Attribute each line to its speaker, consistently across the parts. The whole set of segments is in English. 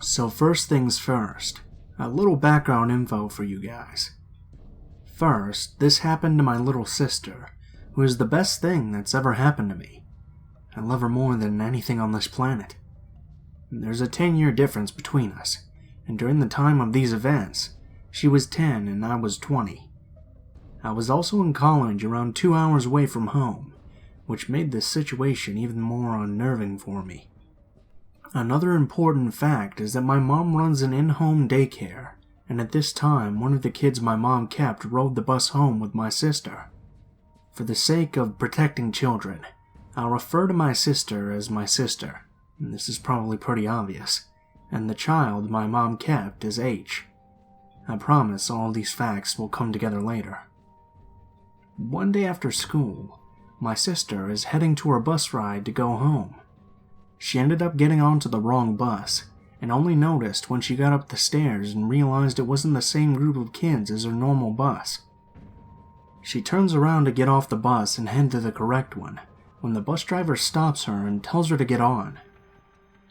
Speaker 1: So first things first, a little background info for you guys. First, this happened to my little sister, who is the best thing that's ever happened to me. I love her more than anything on this planet. There's a 10-year difference between us, and during the time of these events, she was 10 and I was 20. I was also in college around 2 hours away from home, which made this situation even more unnerving for me. Another important fact is that my mom runs an in-home daycare, and at this time one of the kids my mom kept rode the bus home with my sister. For the sake of protecting children, I'll refer to my sister as my sister. This is probably pretty obvious, and the child my mom kept is H. I promise all these facts will come together later. One day after school, my sister is heading to her bus ride to go home. She ended up getting onto the wrong bus, and only noticed when she got up the stairs and realized it wasn't the same group of kids as her normal bus. She turns around to get off the bus and head to the correct one, when the bus driver stops her and tells her to get on.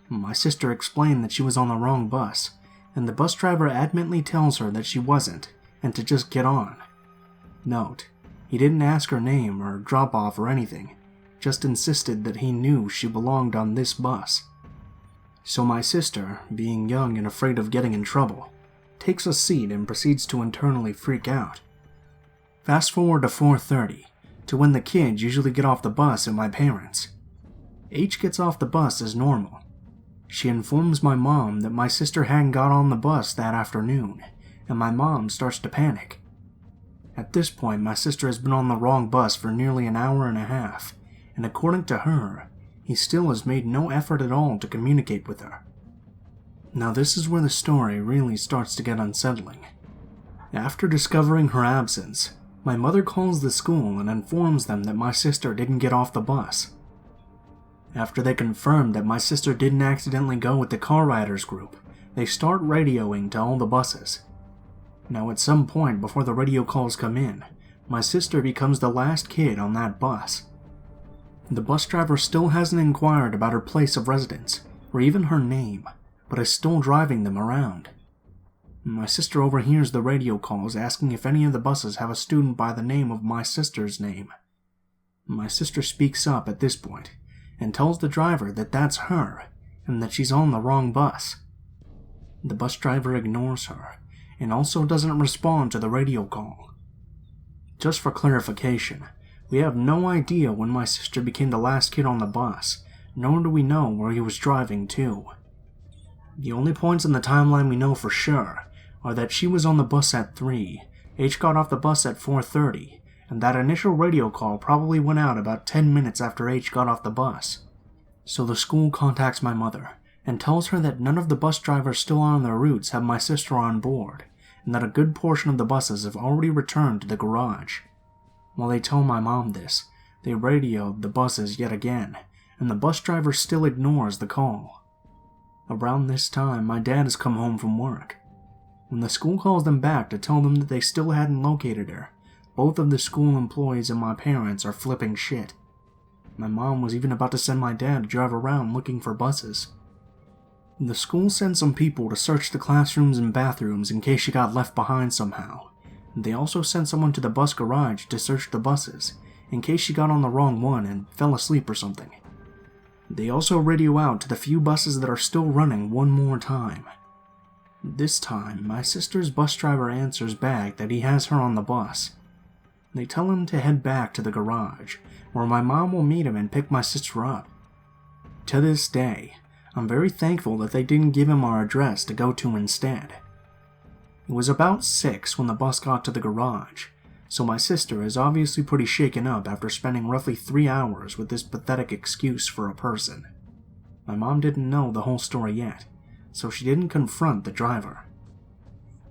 Speaker 1: My sister explained that she was on the wrong bus, and the bus driver adamantly tells her that she wasn't, and to just get on. Note, he didn't ask her name or drop off or anything, just insisted that he knew she belonged on this bus. So my sister, being young and afraid of getting in trouble, takes a seat and proceeds to internally freak out. Fast forward to 4:30, to when the kids usually get off the bus at my parents'. H gets off the bus as normal. She informs my mom that my sister hadn't got on the bus that afternoon, and my mom starts to panic. At this point, my sister has been on the wrong bus for nearly an hour and a half, and according to her, he still has made no effort at all to communicate with her. Now this is where the story really starts to get unsettling. After discovering her absence, my mother calls the school and informs them that my sister didn't get off the bus. After they confirm that my sister didn't accidentally go with the car riders group, they start radioing to all the buses. Now at some point before the radio calls come in, my sister becomes the last kid on that bus. The bus driver still hasn't inquired about her place of residence, or even her name, but is still driving them around. My sister overhears the radio calls asking if any of the buses have a student by the name of my sister's name. My sister speaks up at this point, and tells the driver that that's her, and that she's on the wrong bus. The bus driver ignores her, and also doesn't respond to the radio call. Just for clarification, we have no idea when my sister became the last kid on the bus, nor do we know where he was driving to. The only points in the timeline we know for sure are that she was on the bus at 3, H got off the bus at 4:30, and that initial radio call probably went out about 10 minutes after H got off the bus. So the school contacts my mother, and tells her that none of the bus drivers still on their routes have my sister on board, and that a good portion of the buses have already returned to the garage. While they tell my mom this, they radioed the buses yet again, and the bus driver still ignores the call. Around this time, my dad has come home from work. When the school calls them back to tell them that they still hadn't located her, both of the school employees and my parents are flipping shit. My mom was even about to send my dad to drive around looking for buses. The school sent some people to search the classrooms and bathrooms in case she got left behind somehow. They also sent someone to the bus garage to search the buses, in case she got on the wrong one and fell asleep or something. They also radio out to the few buses that are still running one more time. This time, my sister's bus driver answers back that he has her on the bus. They tell him to head back to the garage, where my mom will meet him and pick my sister up. To this day, I'm very thankful that they didn't give him our address to go to instead. It was about 6 when the bus got to the garage, so my sister is obviously pretty shaken up after spending roughly 3 hours with this pathetic excuse for a person. My mom didn't know the whole story yet, so she didn't confront the driver.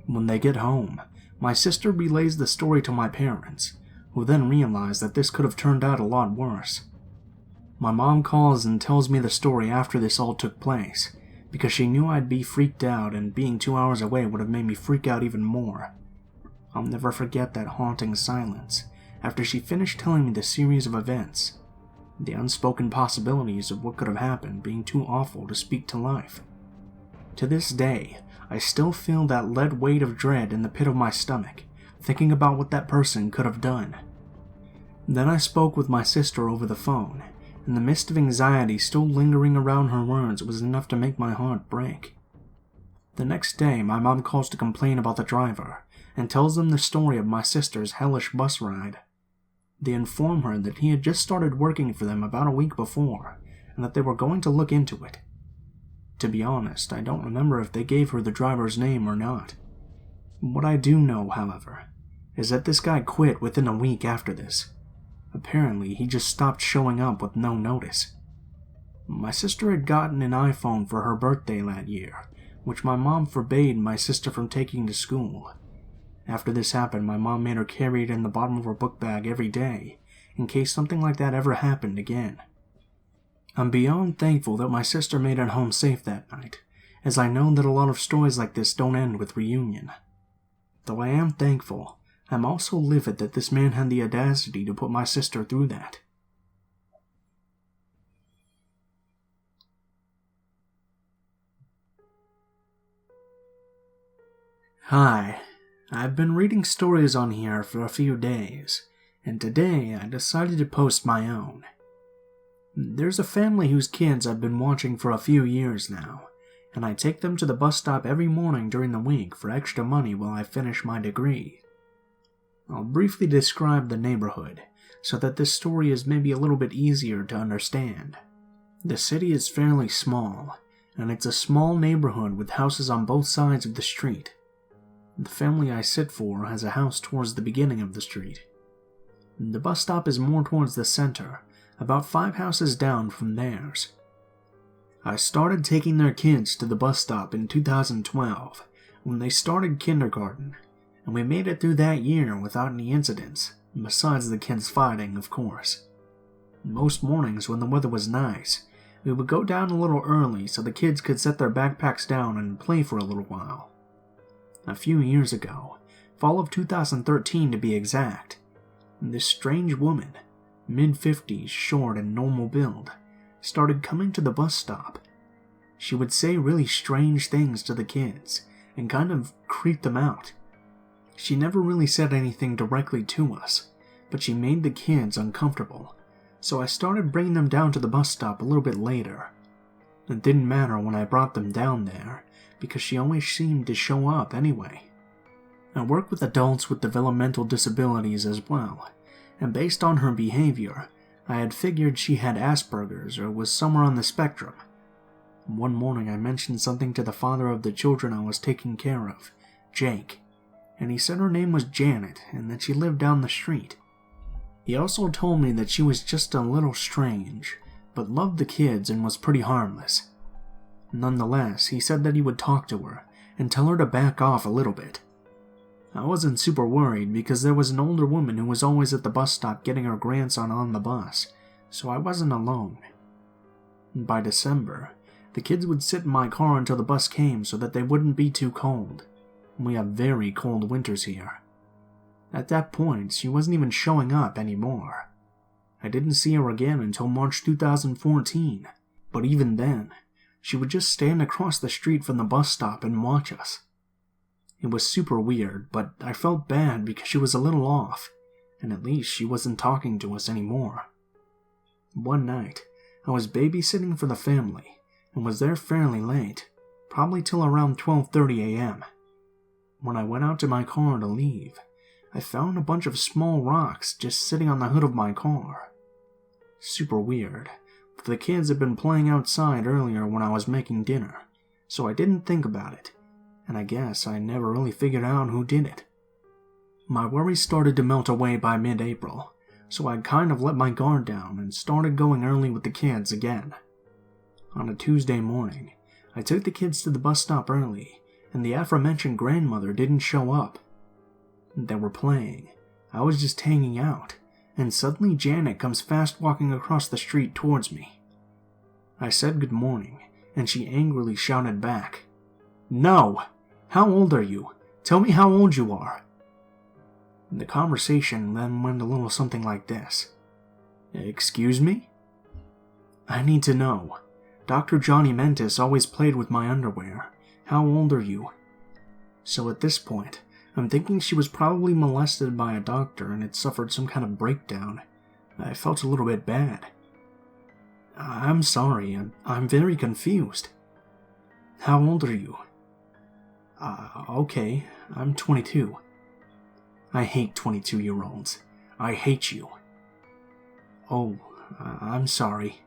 Speaker 1: When they get home, my sister relays the story to my parents, who then realize that this could have turned out a lot worse. My mom calls and tells me the story after this all took place, because she knew I'd be freaked out and being 2 hours away would have made me freak out even more. I'll never forget that haunting silence after she finished telling me the series of events, the unspoken possibilities of what could have happened being too awful to speak to life. To this day, I still feel that lead weight of dread in the pit of my stomach, thinking about what that person could have done. Then I spoke with my sister over the phone, and the mist of anxiety still lingering around her words was enough to make my heart break. The next day, my mom calls to complain about the driver, and tells them the story of my sister's hellish bus ride. They inform her that he had just started working for them about a week before, and that they were going to look into it. To be honest, I don't remember if they gave her the driver's name or not. What I do know, however, is that this guy quit within a week after this. Apparently, he just stopped showing up with no notice. My sister had gotten an iPhone for her birthday that year, which my mom forbade my sister from taking to school. After this happened, my mom made her carry it in the bottom of her book bag every day, in case something like that ever happened again. I'm beyond thankful that my sister made it home safe that night, as I know that a lot of stories like this don't end with reunion. Though I am thankful, I'm also livid that this man had the audacity to put my sister through that. Hi, I've been reading stories on here for a few days, and today I decided to post my own. There's a family whose kids I've been watching for a few years now, and I take them to the bus stop every morning during the week for extra money while I finish my degree. I'll briefly describe the neighborhood, so that this story is maybe a little bit easier to understand. The city is fairly small, and it's a small neighborhood with houses on both sides of the street. The family I sit for has a house towards the beginning of the street. The bus stop is more towards the center, about 5 houses down from theirs. I started taking their kids to the bus stop in 2012, when they started kindergarten, and we made it through that year without any incidents, besides the kids fighting, of course. Most mornings when the weather was nice, we would go down a little early so the kids could set their backpacks down and play for a little while. A few years ago, fall of 2013 to be exact, this strange woman, mid-50s, short and normal build, started coming to the bus stop. She would say really strange things to the kids, and kind of creep them out. She never really said anything directly to us, but she made the kids uncomfortable, so I started bringing them down to the bus stop a little bit later. It didn't matter when I brought them down there, because she always seemed to show up anyway. I work with adults with developmental disabilities as well, and based on her behavior, I had figured she had Asperger's or was somewhere on the spectrum. One morning I mentioned something to the father of the children I was taking care of, Jake, and he said her name was Janet and that she lived down the street. He also told me that she was just a little strange, but loved the kids and was pretty harmless. Nonetheless, he said that he would talk to her and tell her to back off a little bit. I wasn't super worried because there was an older woman who was always at the bus stop getting her grandson on the bus, so I wasn't alone. By December, the kids would sit in my car until the bus came so that they wouldn't be too cold. We have very cold winters here. At that point, she wasn't even showing up anymore. I didn't see her again until March 2014, but even then, she would just stand across the street from the bus stop and watch us. It was super weird, but I felt bad because she was a little off, and at least she wasn't talking to us anymore. One night, I was babysitting for the family, and was there fairly late, probably till around 12:30 a.m. When I went out to my car to leave, I found a bunch of small rocks just sitting on the hood of my car. Super weird, but the kids had been playing outside earlier when I was making dinner, so I didn't think about it, and I guess I never really figured out who did it. My worries started to melt away by mid-April, so I kind of let my guard down and started going early with the kids again. On a Tuesday morning, I took the kids to the bus stop early, and the aforementioned grandmother didn't show up. They were playing. I was just hanging out, and suddenly Janet comes fast walking across the street towards me. I said good morning, and she angrily shouted back, "No! How old are you? Tell me how old you are." The conversation then went a little something like this. "Excuse me?" "I need to know. Dr. Johnny Mentis always played with my underwear, How old are you? So at this point, I'm thinking she was probably molested by a doctor and had suffered some kind of breakdown. I felt a little bit bad. I'm sorry, I'm very confused. How old are you? Okay, I'm 22. I hate 22-year-olds. I hate you. Oh, I'm sorry.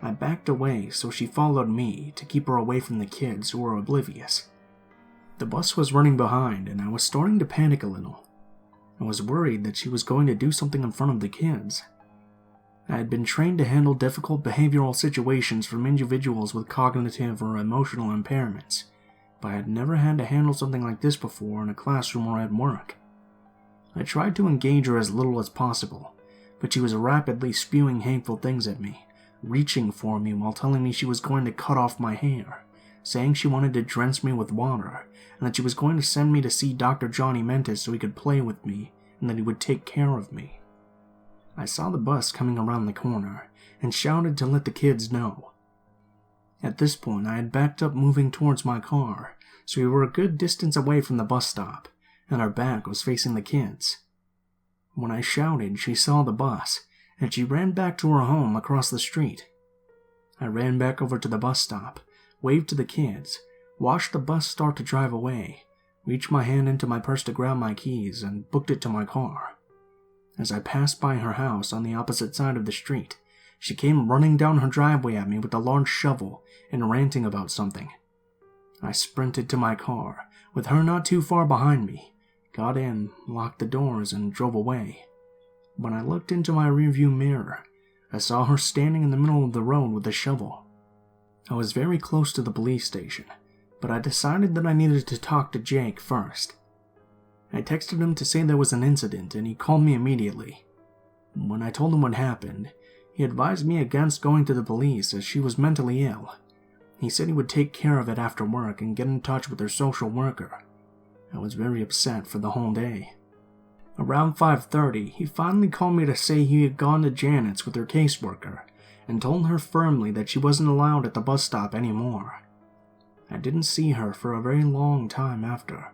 Speaker 1: I backed away so she followed me to keep her away from the kids who were oblivious. The bus was running behind and I was starting to panic a little. I was worried that she was going to do something in front of the kids. I had been trained to handle difficult behavioral situations from individuals with cognitive or emotional impairments, but I had never had to handle something like this before in a classroom or at work. I tried to engage her as little as possible, but she was rapidly spewing hateful things at me, reaching for me while telling me she was going to cut off my hair, saying she wanted to drench me with water, and that she was going to send me to see Dr. Johnny Mentis so he could play with me, and that he would take care of me. I saw the bus coming around the corner, and shouted to let the kids know. At this point, I had backed up moving towards my car, so we were a good distance away from the bus stop, and our back was facing the kids. When I shouted, she saw the bus, and she ran back to her home across the street. I ran back over to the bus stop, waved to the kids, watched the bus start to drive away, reached my hand into my purse to grab my keys, and booked it to my car. As I passed by her house on the opposite side of the street, she came running down her driveway at me with a large shovel and ranting about something. I sprinted to my car, with her not too far behind me, got in, locked the doors, and drove away. When I looked into my rearview mirror, I saw her standing in the middle of the road with a shovel. I was very close to the police station, but I decided that I needed to talk to Jake first. I texted him to say there was an incident, and he called me immediately. When I told him what happened, he advised me against going to the police as she was mentally ill. He said he would take care of it after work and get in touch with her social worker. I was very upset for the whole day. Around 5:30, he finally called me to say he had gone to Janet's with her caseworker and told her firmly that she wasn't allowed at the bus stop anymore. I didn't see her for a very long time after.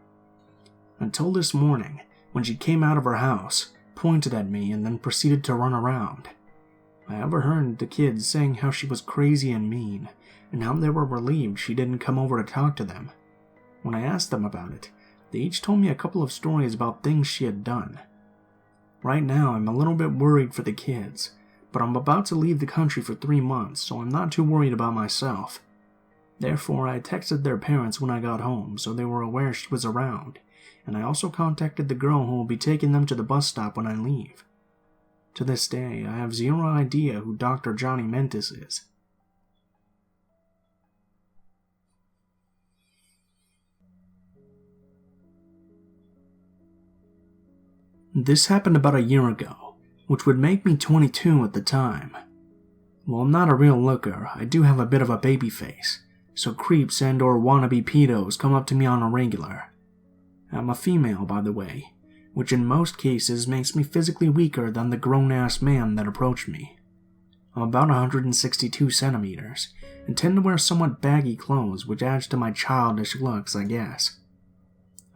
Speaker 1: Until this morning, when she came out of her house, pointed at me, and then proceeded to run around. I overheard the kids saying how she was crazy and mean, and how they were relieved she didn't come over to talk to them. When I asked them about it, they each told me a couple of stories about things she had done. Right now, I'm a little bit worried for the kids, but I'm about to leave the country for 3 months, so I'm not too worried about myself. Therefore, I texted their parents when I got home, so they were aware she was around, and I also contacted the girl who will be taking them to the bus stop when I leave. To this day, I have zero idea who Dr. Johnny Mentis is. This happened about a year ago, which would make me 22 at the time. While I'm not a real looker, I do have a bit of a baby face, so creeps and or wannabe pedos come up to me on a regular. I'm a female, by the way, which in most cases makes me physically weaker than the grown-ass man that approached me. I'm about 162 centimeters, and tend to wear somewhat baggy clothes, which adds to my childish looks, I guess.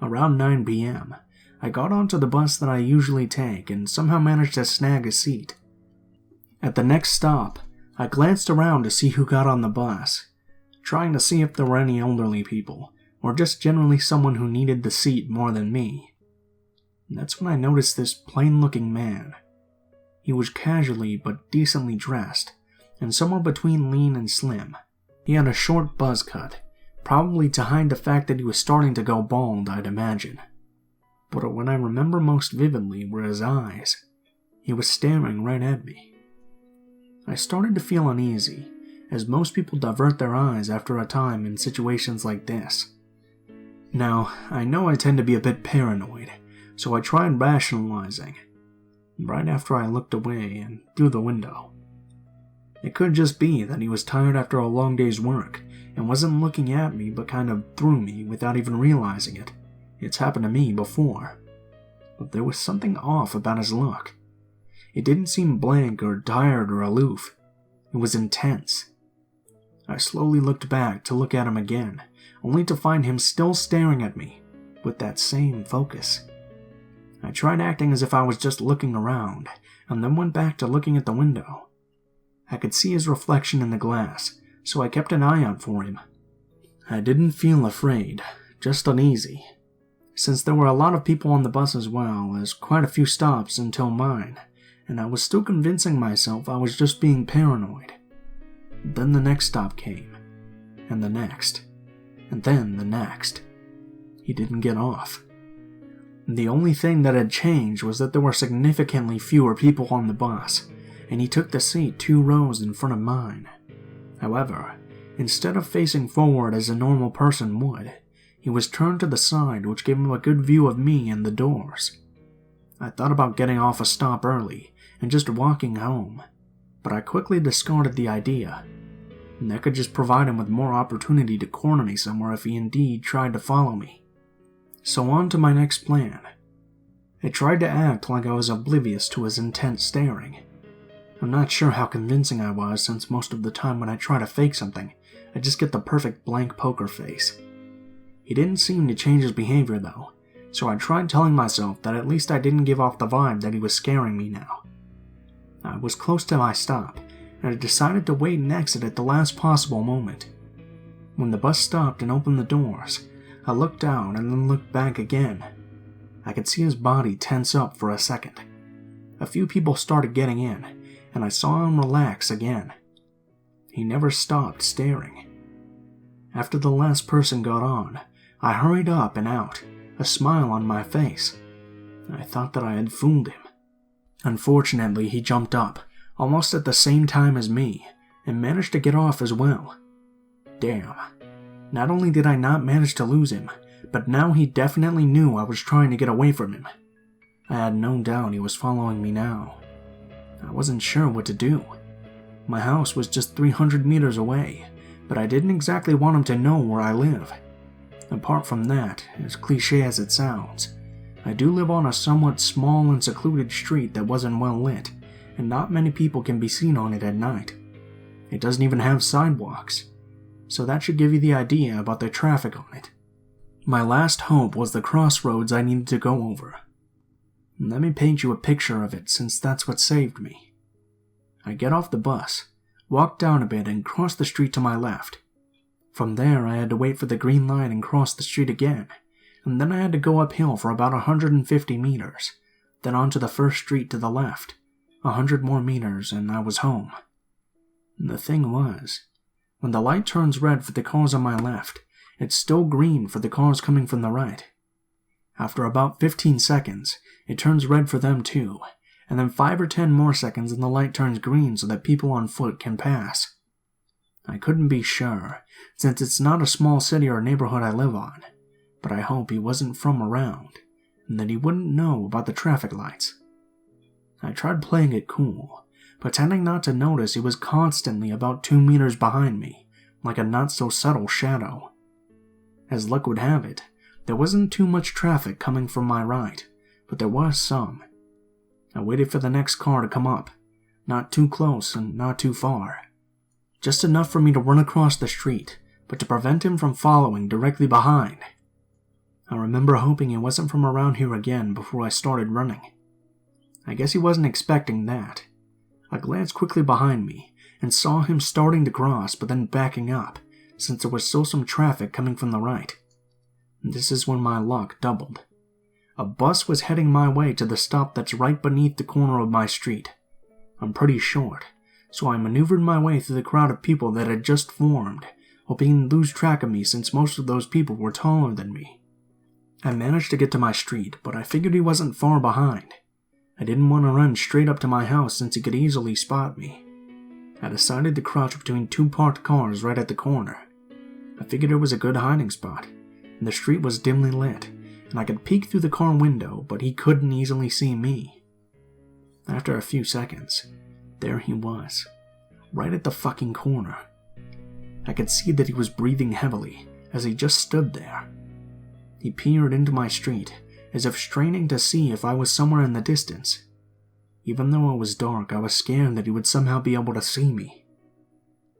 Speaker 1: Around 9 p.m., I got onto the bus that I usually take and somehow managed to snag a seat. At the next stop, I glanced around to see who got on the bus, trying to see if there were any elderly people, or just generally someone who needed the seat more than me. That's when I noticed this plain-looking man. He was casually but decently dressed, and somewhere between lean and slim. He had a short buzz cut, probably to hide the fact that he was starting to go bald, I'd imagine. But what I remember most vividly were his eyes. He was staring right at me. I started to feel uneasy, as most people divert their eyes after a time in situations like this. Now, I know I tend to be a bit paranoid, so I tried rationalizing, right after I looked away and through the window. It could just be that he was tired after a long day's work, and wasn't looking at me but kind of through me without even realizing it. It's happened to me before. But there was something off about his look. It didn't seem blank or tired or aloof. It was intense. I slowly looked back to look at him again, only to find him still staring at me, with that same focus. I tried acting as if I was just looking around, and then went back to looking at the window. I could see his reflection in the glass, so I kept an eye out for him. I didn't feel afraid, just uneasy, since there were a lot of people on the bus as well as quite a few stops until mine, and I was still convincing myself I was just being paranoid. Then the next stop came, and the next, and then the next. He didn't get off. The only thing that had changed was that there were significantly fewer people on the bus, and he took the seat 2 rows in front of mine. However, instead of facing forward as a normal person would, he was turned to the side, which gave him a good view of me and the doors. I thought about getting off a stop early and just walking home, but I quickly discarded the idea. That could just provide him with more opportunity to corner me somewhere if he indeed tried to follow me. So on to my next plan. I tried to act like I was oblivious to his intense staring. I'm not sure how convincing I was, since most of the time when I try to fake something, I just get the perfect blank poker face. He didn't seem to change his behavior though, so I tried telling myself that at least I didn't give off the vibe that he was scaring me now. I was close to my stop, and I decided to wait and exit at the last possible moment. When the bus stopped and opened the doors, I looked down and then looked back again. I could see his body tense up for a second. A few people started getting in, and I saw him relax again. He never stopped staring. After the last person got on, I hurried up and out, a smile on my face. I thought that I had fooled him. Unfortunately, he jumped up, almost at the same time as me, and managed to get off as well. Damn. Not only did I not manage to lose him, but now he definitely knew I was trying to get away from him. I had no doubt he was following me now. I wasn't sure what to do. My house was just 300 meters away, but I didn't exactly want him to know where I live. Apart from that, as cliché as it sounds, I do live on a somewhat small and secluded street that wasn't well lit, and not many people can be seen on it at night. It doesn't even have sidewalks, so that should give you the idea about the traffic on it. My last hope was the crossroads I needed to go over. Let me paint you a picture of it, since that's what saved me. I get off the bus, walk down a bit, and cross the street to my left. From there, I had to wait for the green light and cross the street again, and then I had to go uphill for about 150 meters, then onto the first street to the left, 100 more meters, and I was home. The thing was, when the light turns red for the cars on my left, it's still green for the cars coming from the right. After about 15 seconds, it turns red for them too, and then 5 or 10 more seconds and the light turns green so that people on foot can pass. I couldn't be sure, since it's not a small city or neighborhood I live on, but I hope he wasn't from around, and that he wouldn't know about the traffic lights. I tried playing it cool, pretending not to notice he was constantly about 2 meters behind me, like a not-so-subtle shadow. As luck would have it, there wasn't too much traffic coming from my right, but there was some. I waited for the next car to come up, not too close and not too far. Just enough for me to run across the street, but to prevent him from following directly behind. I remember hoping he wasn't from around here again before I started running. I guess he wasn't expecting that. I glanced quickly behind me and saw him starting to cross but then backing up, since there was still some traffic coming from the right. This is when my luck doubled. A bus was heading my way to the stop that's right beneath the corner of my street. I'm pretty short, so I maneuvered my way through the crowd of people that had just formed, hoping to lose track of me since most of those people were taller than me. I managed to get to my street, but I figured he wasn't far behind. I didn't want to run straight up to my house since he could easily spot me. I decided to crouch between 2 parked cars right at the corner. I figured it was a good hiding spot, and the street was dimly lit, and I could peek through the car window, but he couldn't easily see me. After a few seconds, there he was, right at the fucking corner. I could see that he was breathing heavily as he just stood there. He peered into my street, as if straining to see if I was somewhere in the distance. Even though it was dark, I was scared that he would somehow be able to see me.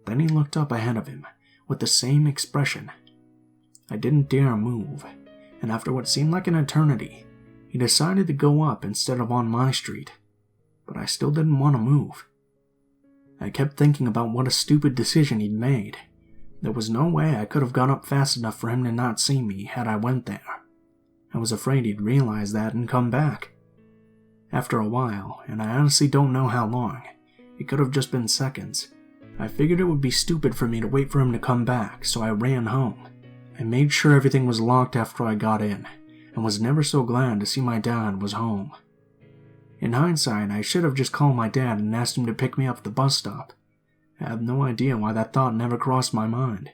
Speaker 1: Then he looked up ahead of him with the same expression. I didn't dare move, and after what seemed like an eternity, he decided to go up instead of on my street, but I still didn't want to move. I kept thinking about what a stupid decision he'd made. There was no way I could have gone up fast enough for him to not see me had I went there. I was afraid he'd realize that and come back. After a while, and I honestly don't know how long, it could have just been seconds, I figured it would be stupid for me to wait for him to come back, so I ran home. I made sure everything was locked after I got in, and was never so glad to see my dad was home. In hindsight, I should have just called my dad and asked him to pick me up at the bus stop. I have no idea why that thought never crossed my mind.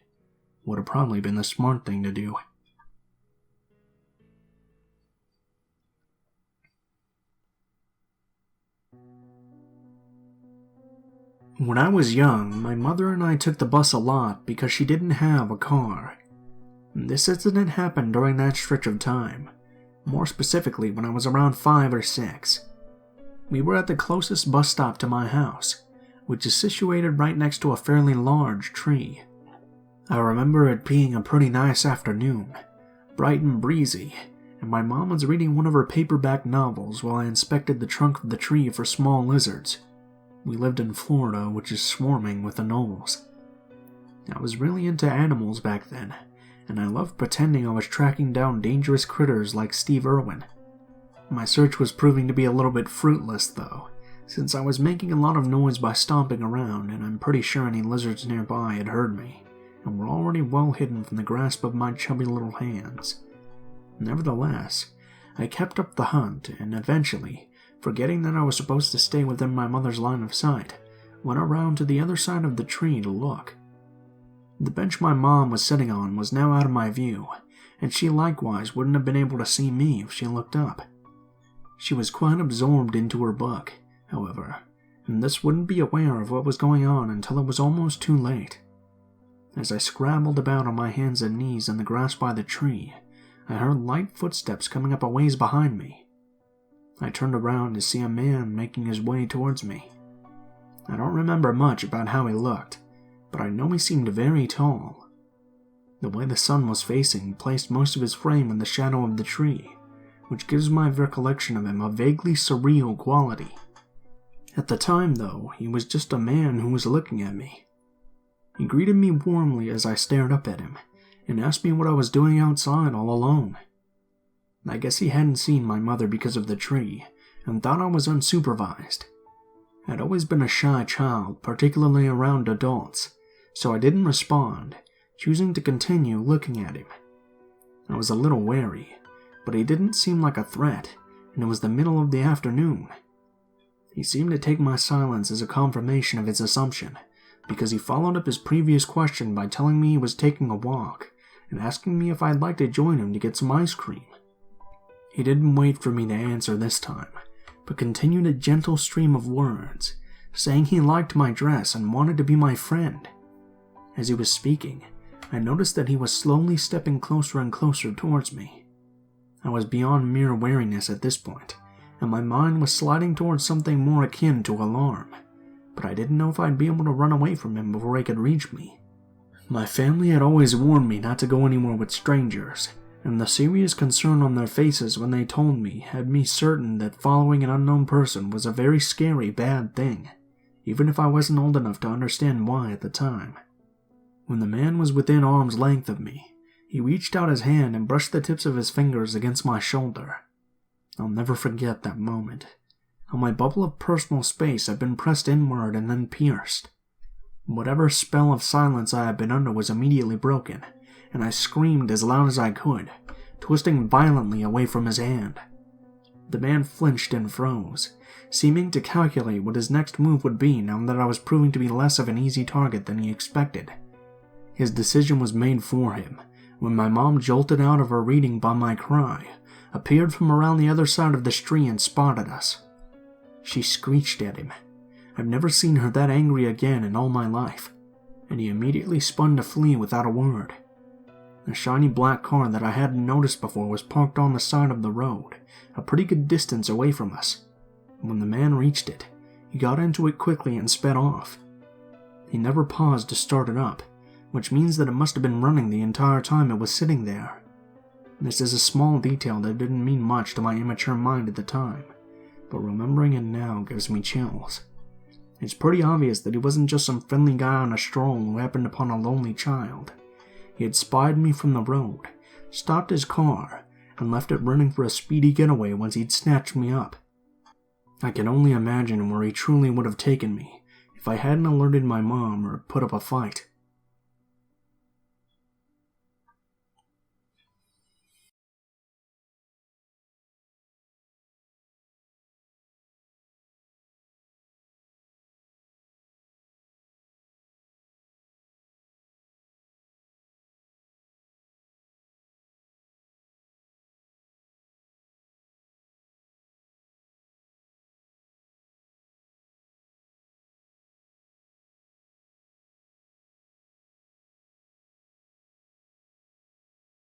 Speaker 1: Would have probably been the smart thing to do. When I was young, my mother and I took the bus a lot because she didn't have a car. This incident happened during that stretch of time, more specifically when I was around 5 or 6. We were at the closest bus stop to my house, which is situated right next to a fairly large tree. I remember it being a pretty nice afternoon, bright and breezy, and my mom was reading one of her paperback novels while I inspected the trunk of the tree for small lizards. We lived in Florida, which is swarming with anoles. I was really into animals back then, and I loved pretending I was tracking down dangerous critters like Steve Irwin. My search was proving to be a little bit fruitless, though, since I was making a lot of noise by stomping around, and I'm pretty sure any lizards nearby had heard me, and were already well hidden from the grasp of my chubby little hands. Nevertheless, I kept up the hunt, and eventually, forgetting that I was supposed to stay within my mother's line of sight, went around to the other side of the tree to look. The bench my mom was sitting on was now out of my view, and she likewise wouldn't have been able to see me if she looked up. She was quite absorbed into her book, however, and thus wouldn't be aware of what was going on until it was almost too late. As I scrabbled about on my hands and knees in the grass by the tree, I heard light footsteps coming up a ways behind me. I turned around to see a man making his way towards me. I don't remember much about how he looked, but I know he seemed very tall. The way the sun was facing placed most of his frame in the shadow of the tree, which gives my recollection of him a vaguely surreal quality. At the time, though, he was just a man who was looking at me. He greeted me warmly as I stared up at him, and asked me what I was doing outside all alone. I guess he hadn't seen my mother because of the tree, and thought I was unsupervised. I'd always been a shy child, particularly around adults, so I didn't respond, choosing to continue looking at him. I was a little wary, but he didn't seem like a threat, and it was the middle of the afternoon. He seemed to take my silence as a confirmation of his assumption, because he followed up his previous question by telling me he was taking a walk, and asking me if I'd like to join him to get some ice cream. He didn't wait for me to answer this time, but continued a gentle stream of words, saying he liked my dress and wanted to be my friend. As he was speaking, I noticed that he was slowly stepping closer and closer towards me. I was beyond mere wariness at this point, and my mind was sliding towards something more akin to alarm, but I didn't know if I'd be able to run away from him before he could reach me. My family had always warned me not to go anywhere with strangers, and the serious concern on their faces when they told me had me certain that following an unknown person was a very scary, bad thing, even if I wasn't old enough to understand why at the time. When the man was within arm's length of me, he reached out his hand and brushed the tips of his fingers against my shoulder. I'll never forget that moment, how my bubble of personal space had been pressed inward and then pierced. Whatever spell of silence I had been under was immediately broken, and I screamed as loud as I could, twisting violently away from his hand. The man flinched and froze, seeming to calculate what his next move would be now that I was proving to be less of an easy target than he expected. His decision was made for him, when my mom jolted out of her reading by my cry, appeared from around the other side of the street and spotted us. She screeched at him. I've never seen her that angry again in all my life, and he immediately spun to flee without a word. A shiny black car that I hadn't noticed before was parked on the side of the road, a pretty good distance away from us. When the man reached it, he got into it quickly and sped off. He never paused to start it up, which means that it must have been running the entire time it was sitting there. This is a small detail that didn't mean much to my immature mind at the time, but remembering it now gives me chills. It's pretty obvious that he wasn't just some friendly guy on a stroll who happened upon a lonely child. He had spied me from the road, stopped his car, and left it running for a speedy getaway once he'd snatched me up. I can only imagine where he truly would have taken me if I hadn't alerted my mom or put up a fight.